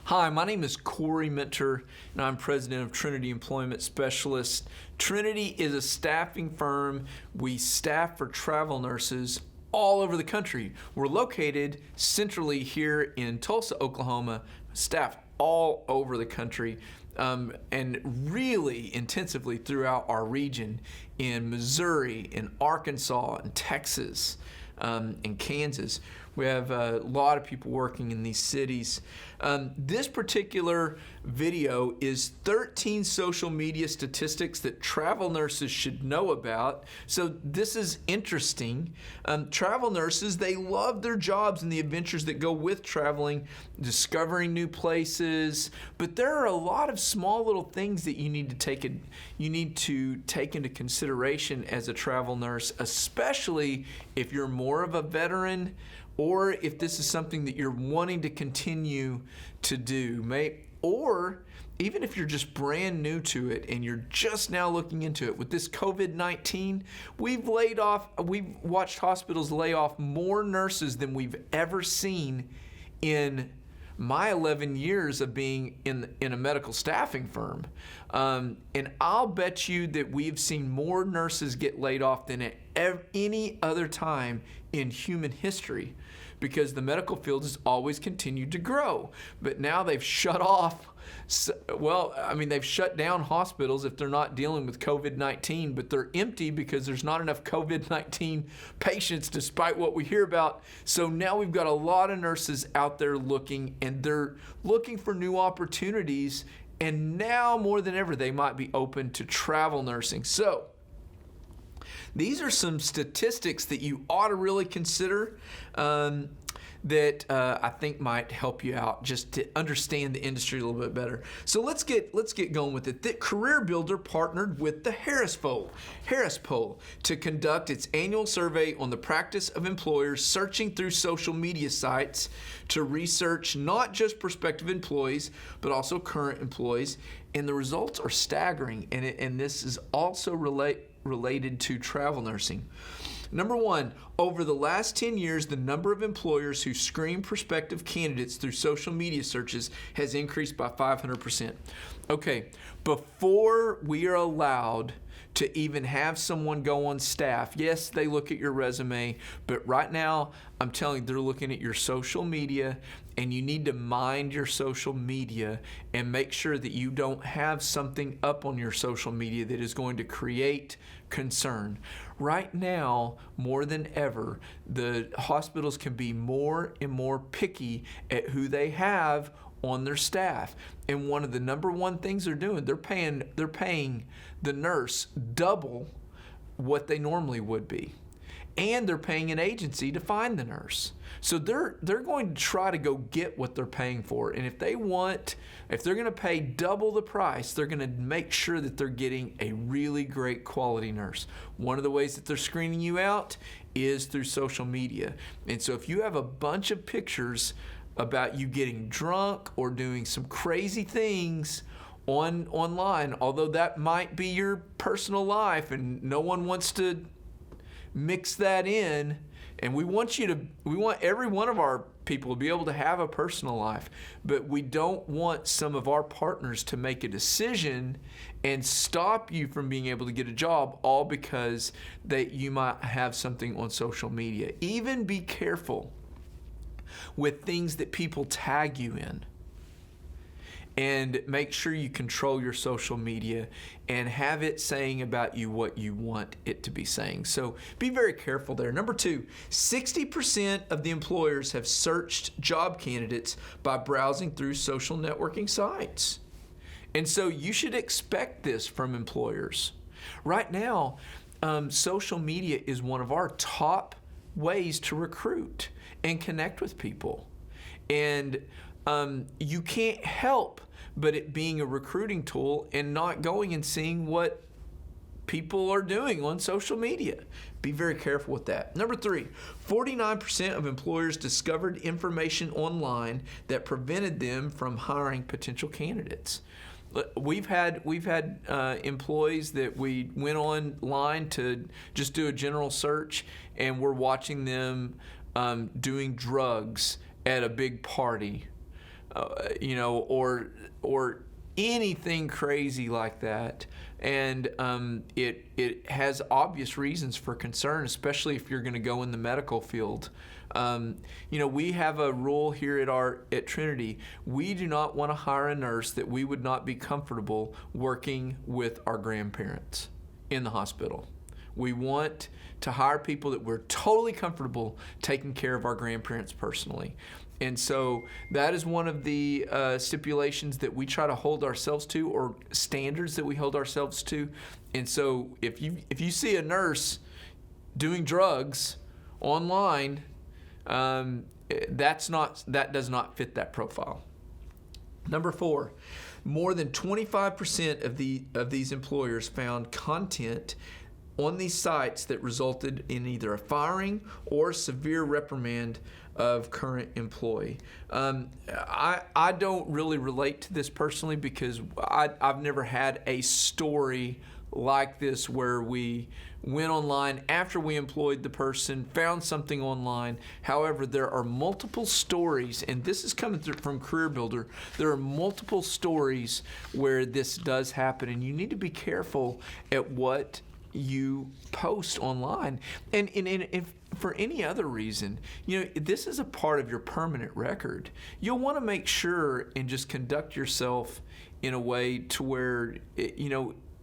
Hi, my name is Corey Minter, and I'm president of Trinity Employment Specialists. Trinity is a staffing firm. We staff for travel nurses all over the country. We're located centrally here in Tulsa, Oklahoma, staff all over the country, and really intensively throughout our region in Missouri, in Arkansas, in Texas, in Kansas. We have a lot of people working in these cities. This particular video is 13 social media statistics that travel nurses should know about. So this is interesting. Travel nurses, they love their jobs and the adventures that go with traveling, discovering new places. But there are a lot of small little things that you need to take into consideration as a travel nurse, especially if you're more of a veteran, or if this is something that you're wanting to continue to do, or even if you're just brand new to it and you're just now looking into it. With this COVID-19, we've watched hospitals lay off more nurses than we've ever seen in my 11 years of being in a medical staffing firm. And I'll bet you that we've seen more nurses get laid off than at any other time in human history, because the medical field has always continued to grow. But now they've shut down hospitals if they're not dealing with COVID-19, but they're empty because there's not enough COVID-19 patients, despite what we hear about. So now we've got a lot of nurses out there looking, and they're looking for new opportunities. And now more than ever, they might be open to travel nursing. So these are some statistics that you ought to really consider that I think might help you out just to understand the industry a little bit better. So let's get going with it. The Career Builder partnered with the Harris Poll to conduct its annual survey on the practice of employers searching through social media sites to research not just prospective employees, but also current employees. And the results are staggering, and this is also related to travel nursing. Number one, over the last 10 years, the number of employers who screen prospective candidates through social media searches has increased by 500%. Okay, before we are allowed to even have someone go on staff, yes, they look at your resume, but right now, I'm telling you, they're looking at your social media, and you need to mind your social media and make sure that you don't have something up on your social media that is going to create concern. Right now, more than ever, the hospitals can be more and more picky at who they have on their staff. And one of the number one things they're doing, they're paying the nurse double what they normally would be. And they're paying an agency to find the nurse. So they're going to try to go get what they're paying for. And if they're going to pay double the price, they're going to make sure that they're getting a really great quality nurse. One of the ways that they're screening you out is through social media. And so if you have a bunch of pictures about you getting drunk or doing some crazy things online, although that might be your personal life and no one wants to mix that in, and we want every one of our people to be able to have a personal life, but we don't want some of our partners to make a decision and stop you from being able to get a job, all because that you might have something on social media. Even be careful with things that people tag you in. And make sure you control your social media and have it saying about you what you want it to be saying. So be very careful there. Number two, 60% of the employers have searched job candidates by browsing through social networking sites. And so you should expect this from employers. Right now, social media is one of our top ways to recruit and connect with people. And you can't help but it being a recruiting tool and not going and seeing what people are doing on social media. Be very careful with that. Number three, 49% of employers discovered information online that prevented them from hiring potential candidates. We've had employees that we went online to just do a general search, and we're watching them doing drugs at a big party. or anything crazy like that. And it has obvious reasons for concern, especially if you're going to go in the medical field. We have a rule here at Trinity. We do not want to hire a nurse that we would not be comfortable working with our grandparents in the hospital. We want to hire people that we're totally comfortable taking care of our grandparents personally. And so that is one of the stipulations that we try to hold ourselves to, or standards that we hold ourselves to. And so if you see a nurse doing drugs online, that does not fit that profile. Number 4, more than 25% of these employers found content on these sites that resulted in either a firing or severe reprimand of current employee. I don't really relate to this personally because I've never had a story like this where we went online after we employed the person, found something online. However, there are multiple stories, and this is coming from CareerBuilder. There are multiple stories where this does happen, and you need to be careful at what you post online. And if for any other reason, this is a part of your permanent record. You'll want to make sure and just conduct yourself in a way to where,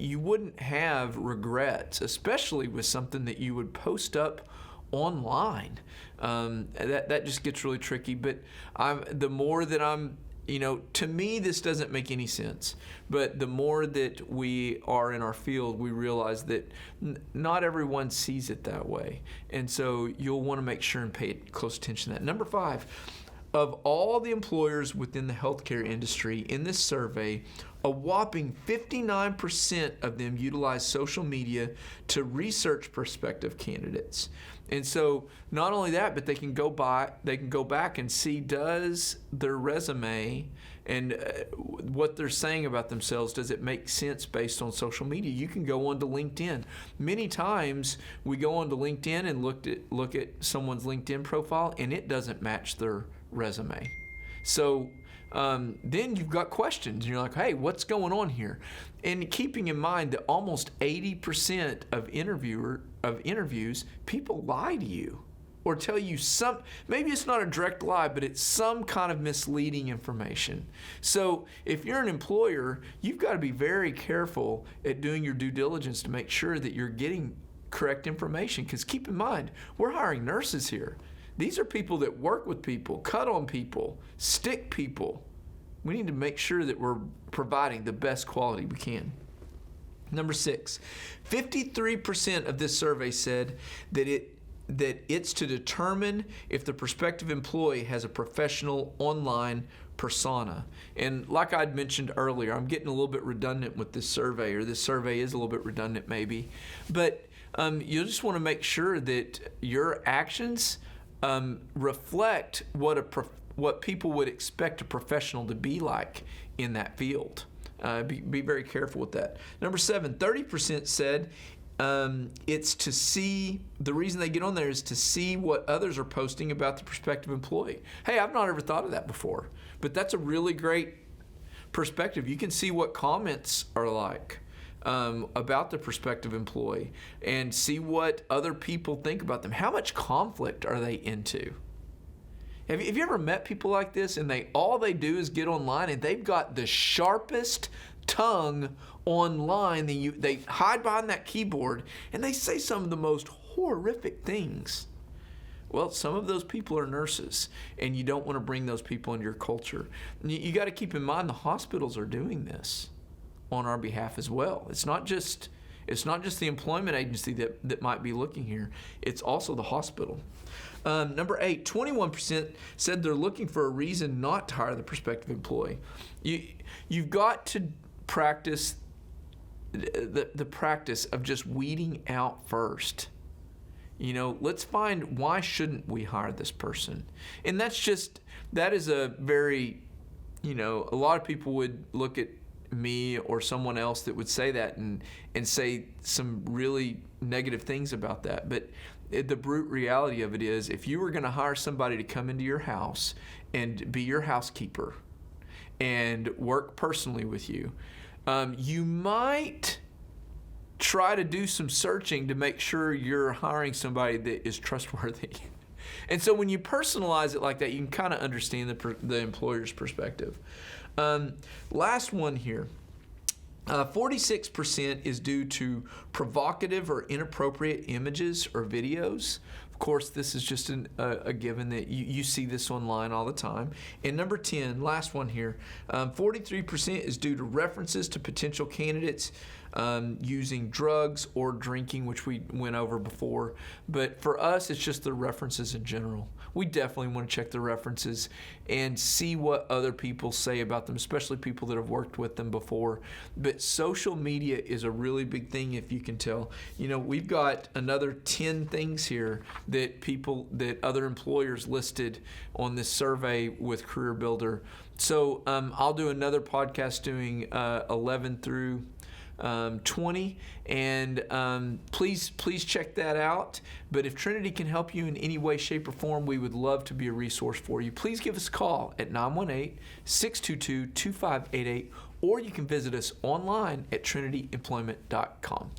you wouldn't have regrets, especially with something that you would post up online. That just gets really tricky. But the more that I'm, to me, this doesn't make any sense. But the more that we are in our field, we realize that not everyone sees it that way. And so you'll want to make sure and pay close attention to that. Number 5, of all the employers within the healthcare industry in this survey, a whopping 59% of them utilize social media to research prospective candidates. And so not only that, but they can go back and see, does their resume and what they're saying about themselves, does it make sense based on social media? You can go onto LinkedIn. Many times we go onto LinkedIn and look at someone's LinkedIn profile, and it doesn't match their resume. So then you've got questions, and you're like, hey, what's going on here? And keeping in mind that almost 80% of interviews, people lie to you or tell you maybe it's not a direct lie, but it's some kind of misleading information. So if you're an employer, you've got to be very careful at doing your due diligence to make sure that you're getting correct information. Because keep in mind, we're hiring nurses here. These are people that work with people, cut on people, stick people. We need to make sure that we're providing the best quality we can. Number 6, 53% of this survey said that it's to determine if the prospective employee has a professional online persona. And like I'd mentioned earlier, I'm getting a little bit redundant with this survey, or this survey is a little bit redundant maybe, but you'll just want to make sure that your actions reflect what people would expect a professional to be like in that field. Be very careful with that. Number 7, 30% said it's to see, the reason they get on there is to see what others are posting about the prospective employee. Hey, I've not ever thought of that before, but that's a really great perspective. You can see what comments are like about the prospective employee and see what other people think about them. How much conflict are they into? Have you ever met people like this, and all they do is get online and they've got the sharpest tongue online? They hide behind that keyboard and they say some of the most horrific things. Well, some of those people are nurses, and you don't want to bring those people into your culture. You got to keep in mind the hospitals are doing this on our behalf as well. It's not just the employment agency that might be looking here. It's also the hospital. Number 8, 21% said they're looking for a reason not to hire the prospective employee. You've got to practice the practice of just weeding out first. Let's find, why shouldn't we hire this person? And that is a very, a lot of people would look at me or someone else that would say that and say some really negative things about that. But the brute reality of it is, if you were going to hire somebody to come into your house and be your housekeeper, and work personally with you, you might try to do some searching to make sure you're hiring somebody that is trustworthy. And so when you personalize it like that, you can kind of understand the employer's perspective. Last one here. 46% is due to provocative or inappropriate images or videos. Of course, this is just a given that you see this online all the time. And number 10, last one here, 43% is due to references to potential candidates using drugs or drinking, which we went over before. But for us, it's just the references in general. We definitely want to check the references and see what other people say about them, especially people that have worked with them before. But social media is a really big thing, if you can tell. We've got another 10 things here that other employers listed on this survey with Career Builder. So I'll do another podcast doing 11 through 20, and please check that out. But if Trinity can help you in any way, shape, or form, we would love to be a resource for you. Please give us a call at 918-622-2588, or you can visit us online at trinityemployment.com.